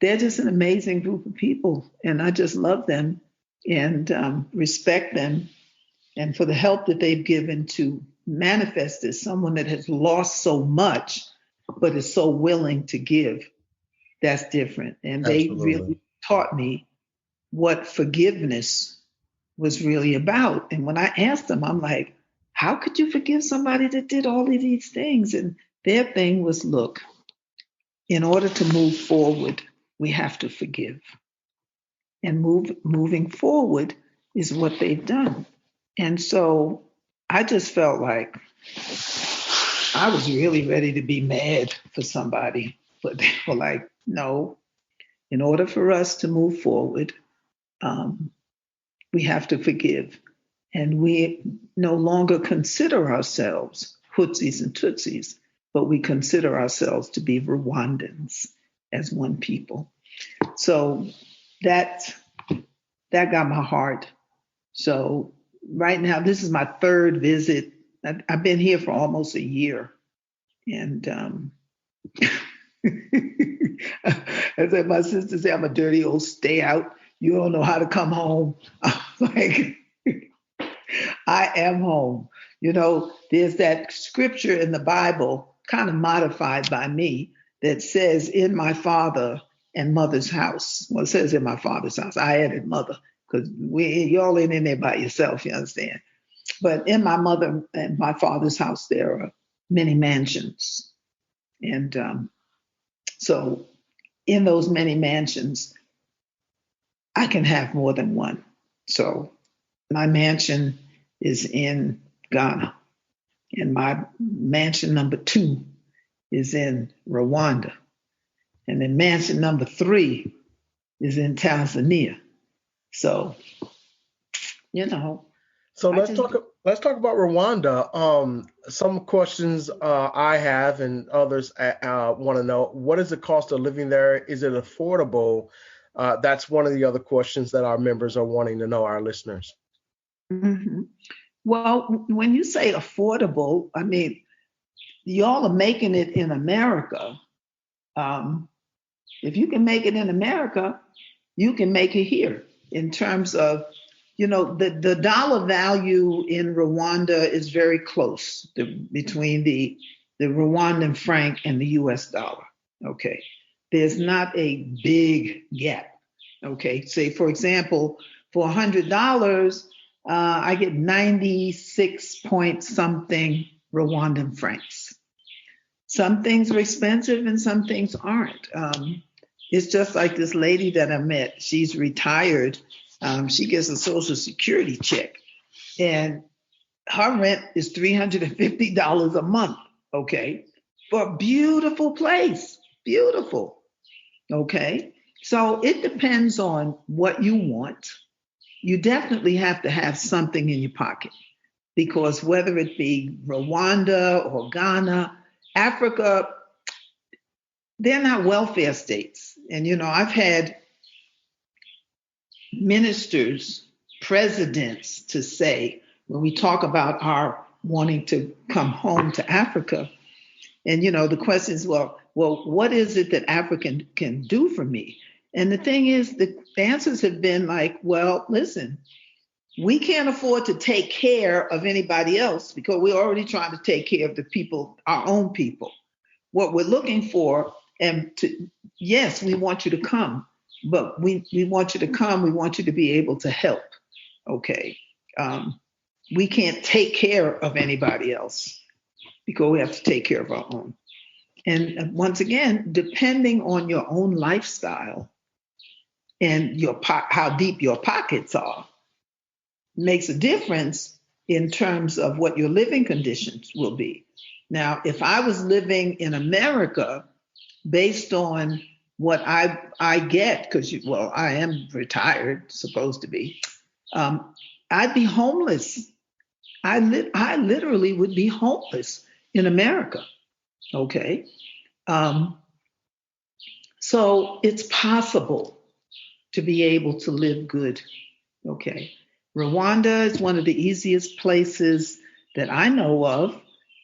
they're just an amazing group of people. And I just love them and respect them, and for the help that they've given to manifest as someone that has lost so much, but is so willing to give. That's different. And they really taught me what forgiveness was really about. And when I asked them, I'm like, how could you forgive somebody that did all of these things? And their thing was, look, in order to move forward, we have to forgive. And moving forward is what they've done. And so I just felt like I was really ready to be mad for somebody, but they were like, no, in order for us to move forward, we have to forgive. And we no longer consider ourselves hootsies and tootsies, but we consider ourselves to be Rwandans as one people. So that got my heart. So right now, this is my third visit. I've been here for almost a year. And as my sister said, I'm a dirty old stay out. You don't know how to come home. I'm like, I am home. You know, there's that scripture in the Bible, kind of modified by me, that says, in my father and mother's house. Well, it says in my father's house. I added mother, because y'all ain't in there by yourself, you understand? But in my mother and my father's house, there are many mansions. And so in those many mansions, I can have more than one. So my mansion is in Ghana, and my mansion number 2 is in Rwanda, and then mansion number 3 is in Tanzania. So, you know. So let's talk about Rwanda. Some questions I have and others want to know: what is the cost of living there? Is it affordable? That's one of the other questions that our members are wanting to know, our listeners. Mm-hmm. Well, when you say affordable, I mean, y'all are making it in America. If you can make it in America, you can make it here in terms of, you know, the dollar value in Rwanda is very close between the Rwandan franc and the US dollar. Okay. There's not a big gap. Okay. Say, for example, for $100, I get 96 point something Rwandan francs. Some things are expensive and some things aren't. It's just like this lady that I met. She's retired. She gets a Social Security check, and her rent is $350 a month, okay, for a beautiful place. Beautiful, okay? So it depends on what you want. You definitely have to have something in your pocket, because whether it be Rwanda or Ghana, Africa, they're not welfare states. And, you know, I've had ministers, presidents to say, when we talk about our wanting to come home to Africa, and, you know, the question is, well, what is it that Africa can do for me? And the thing is, the answers have been like, well, listen, we can't afford to take care of anybody else because we're already trying to take care of the people, our own people. What we're looking for, yes, we want you to come, but we want you to come. We want you to be able to help. Okay. We can't take care of anybody else because we have to take care of our own. And once again, depending on your own lifestyle and how deep your pockets are, makes a difference in terms of what your living conditions will be. Now, if I was living in America based on what I get, because, well, I am retired, supposed to be, I'd be homeless. I literally would be homeless in America, okay? So it's possible to be able to live good, okay? Rwanda is one of the easiest places that I know of,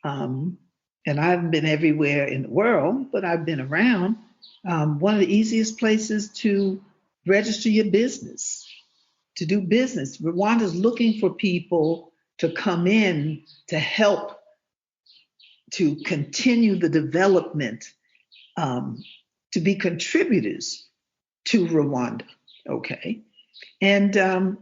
and I haven't been everywhere in the world, but I've been around. one of the easiest places to register your business, to do business. Rwanda is looking for people to come in to help to continue the development, to be contributors to Rwanda. Okay. And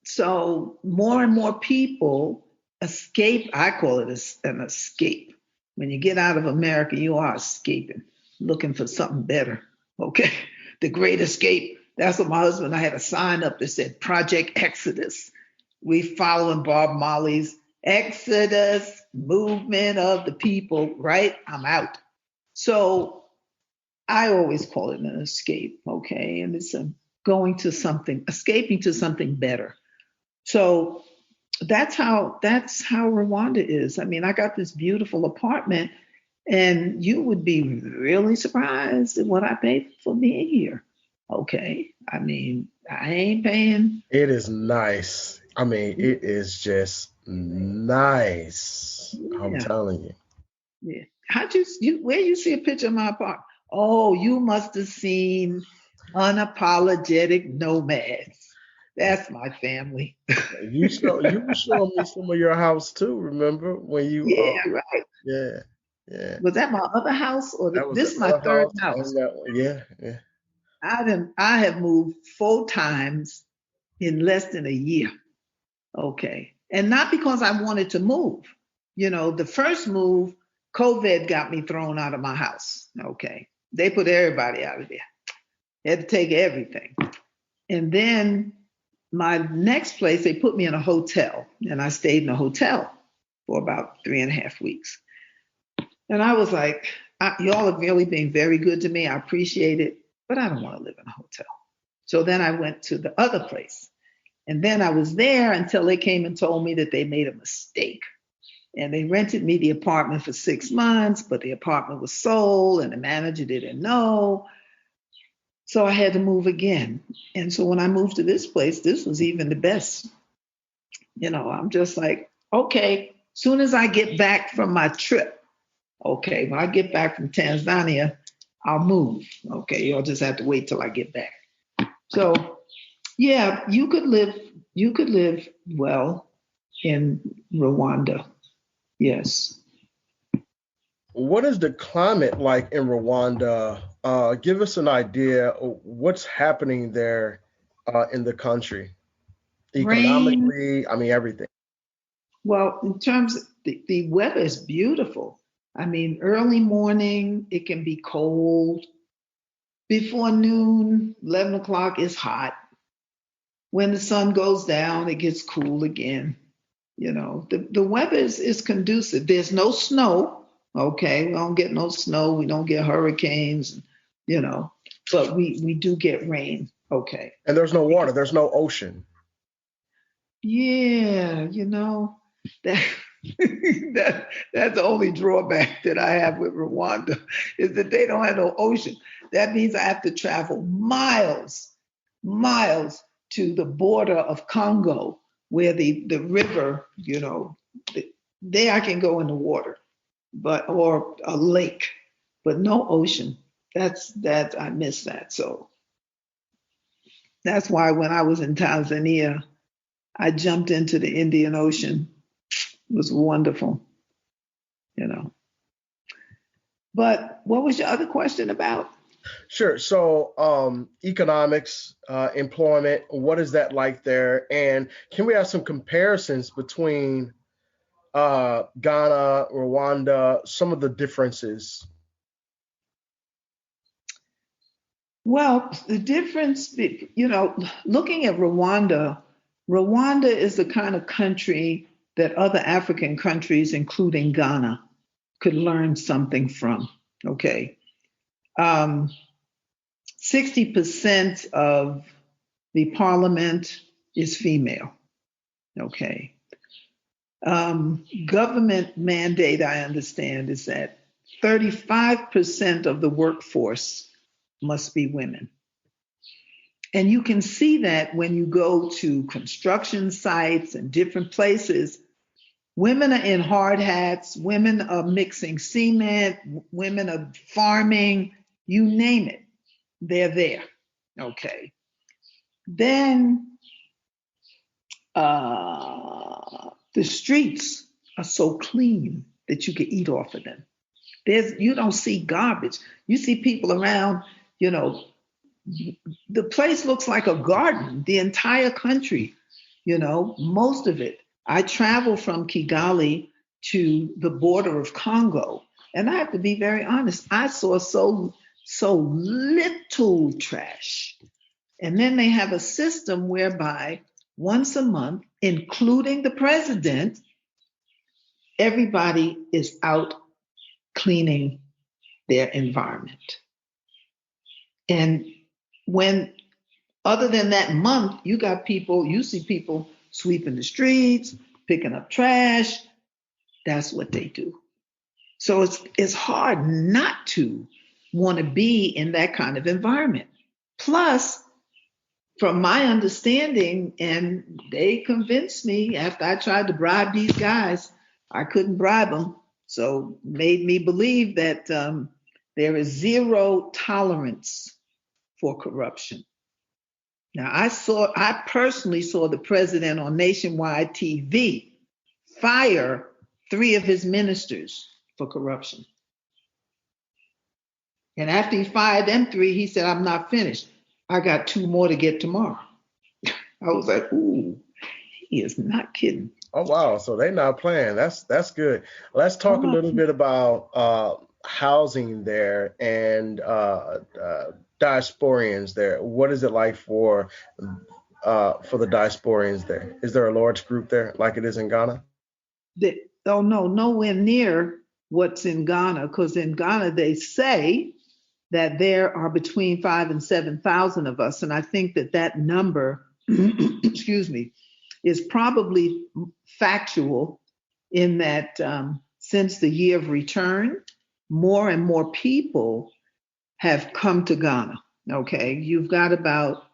so more and more people escape. I call it an escape. When you get out of America, you are escaping, looking for something better. Okay. The Great Escape. That's what my husband and I had a sign up that said Project Exodus. We following Bob Marley's Exodus movement of the people, right? I'm out. So I always call it an escape, okay? And it's escaping to something better. So that's how Rwanda is. I mean, I got this beautiful apartment, and you would be really surprised at what I paid for being here. Okay. I mean, I ain't paying. It is nice. I mean, it is just nice. Yeah. I'm telling you. Yeah. Where you see a picture of my apartment? Oh, you must have seen Unapologetic Nomads. That's my family. You were showing me some of your house too, remember? When you Yeah, right. yeah. Was that my other house or That was this the is my other third house house? and that one. Yeah. I have moved 4 times in less than a year. Okay. And not because I wanted to move. You know, the first move, COVID got me thrown out of my house. Okay. They put everybody out of there. They had to take everything. And then my next place, they put me in a hotel, and I stayed in a hotel for about 3.5 weeks. And I was like, y'all have really been very good to me. I appreciate it, but I don't want to live in a hotel. So then I went to the other place. And then I was there until they came and told me that they made a mistake. And they rented me the apartment for 6 months, but the apartment was sold and the manager didn't know. So I had to move again. And so when I moved to this place, this was even the best. You know, I'm just like, okay, soon as I get back from my trip, okay, when I get back from Tanzania, I'll move. Okay, you'll just have to wait till I get back. So yeah, you could live well in Rwanda. Yes. What is the climate like in Rwanda? Give us an idea of what's happening there in the country, Rain. economically. I mean, everything. Well, in terms of the weather is beautiful. I mean, early morning, it can be cold. Before noon, 11 o'clock is hot. When the sun goes down, it gets cool again. You know, the weather is conducive. There's no snow. Okay. We don't get no snow. We don't get hurricanes, you know, but we do get rain. Okay. And there's no water. There's no ocean. Yeah, you know, that, that's the only drawback that I have with Rwanda is that they don't have no ocean. That means I have to travel miles to the border of Congo where the river, you know, there I can go in the water, or a lake, but no ocean. That I miss that. So that's why when I was in Tanzania, I jumped into the Indian Ocean. It was wonderful, you know. But what was your other question about? Sure. So, economics, employment, what is that like there? And can we have some comparisons between Ghana, Rwanda, some of the differences? Well, the difference, you know, looking at Rwanda, Rwanda is the kind of country that other African countries, including Ghana, could learn something from. Okay. 60% of the parliament is female. Okay. Government mandate, I understand, is that 35% of the workforce must be women. And you can see that when you go to construction sites and different places. Women are in hard hats, women are mixing cement, women are farming, You name it, they're there. Okay. Then the streets are so clean that you can eat off of them. You don't see garbage. You see people around, you know, the place looks like a garden, the entire country, most of it. I travel from Kigali to the border of Congo, and I have to be very honest, I saw so little trash. And then they have a system whereby once a month, including the president, everybody is out cleaning their environment. And when, other than that month, you see people sweeping the streets, picking up trash. That's what they do. So it's hard not to want to be in that kind of environment. Plus, from my understanding, and they convinced me after I tried to bribe these guys, I couldn't bribe them. So made me believe that there is zero tolerance for corruption. Now, I personally saw the president on nationwide TV fire 3 of his ministers for corruption. And after he fired them 3, he said, I'm not finished. I got 2 more to get tomorrow. I was like, ooh, he is not kidding. Oh, wow. So they're not playing. That's good. Let's talk a little bit about housing there and diasporians there. What is it like for the diasporians there? Is there a large group there like it is in Ghana? No, nowhere near what's in Ghana, because in Ghana they say that there are between 5,000 and 7,000 of us. And I think that number, excuse me, is probably factual in that since the year of return, more and more people have come to Ghana. Okay, you've got about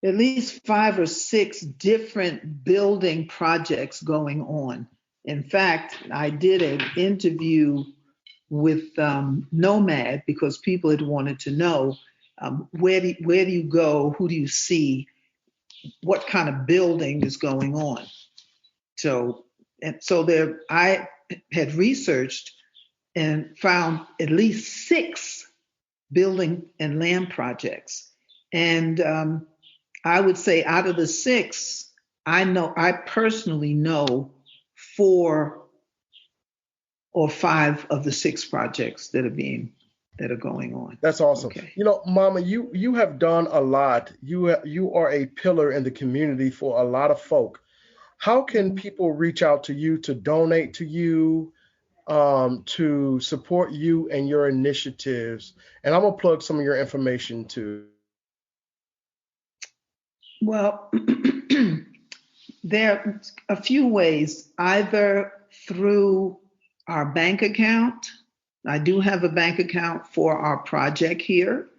at least 5 or 6 different building projects going on. In fact, I did an interview with Nomad because people had wanted to know where do you go, who do you see, what kind of building is going on. So there, I had researched and found at least 6 building and land projects. And I would say out of the 6, I personally know 4 or 5 of the 6 projects that are going on. That's awesome. Okay. Mama, you have done a lot. You are a pillar in the community for a lot of folk. How can people reach out to you to donate to you, to support you and your initiatives? And I'm gonna plug some of your information too. Well, there are a few ways, either through our bank account. I do have a bank account for our project here.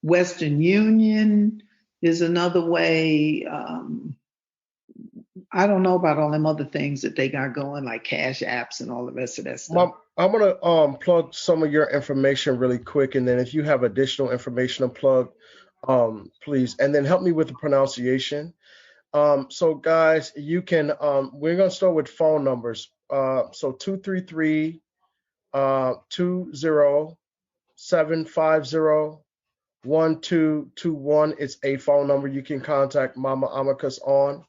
Western Union is another way. I don't know about all them other things that they got going, like cash apps and all the rest of that stuff. Mom, I'm gonna plug some of your information really quick, and then if you have additional information to plug, please, and then help me with the pronunciation. So guys, you can we're gonna start with phone numbers. So 233 207501221. It's a phone number you can contact Mama IMAHKÜS on.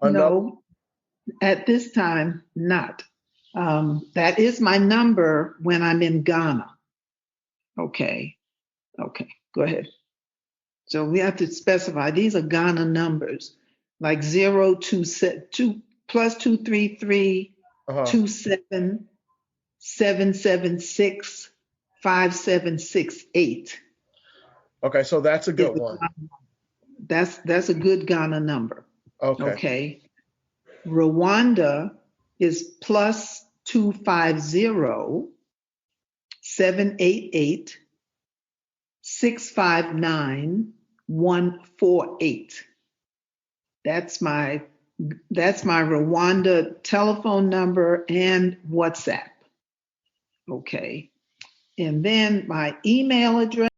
No, at this time, not. That is my number when I'm in Ghana. Okay, go ahead. So we have to specify, these are Ghana numbers, like 022 plus 233 27 776 5768. Okay, so that's a good one. That's a good Ghana number. Okay. Rwanda is plus 250 788 659 148. That's my Rwanda telephone number and WhatsApp. Okay. And then my email address